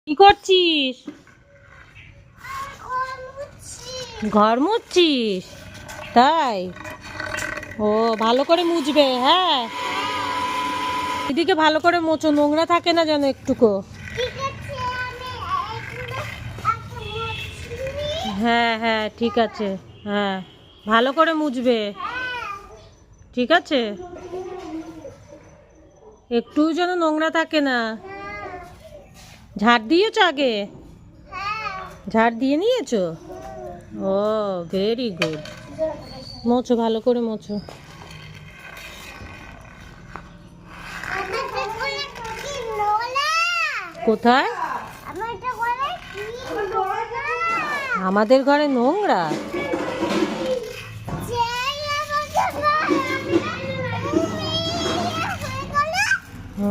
কি করছিস? ঘর মুছছিস? তাই? ও, ভালো করে মুছবে। হ্যাঁ, এদিকে ভালো করে মোছো, নোংরা থাকে না যেন একটুকু। হ্যাঁ হ্যাঁ, ঠিক আছে। হ্যাঁ, ভালো করে মুছবে। ঠিক আছে, একটু যেন নোংরা থাকে না। ঝাড় দিয়েছো আগে? ঝাড় দিয়ে নিয়েছো? ও, ভেরি গুড। মোছো, ভালো করে মোছো। কোথায়? আমাদের ঘরে নোংরা? ও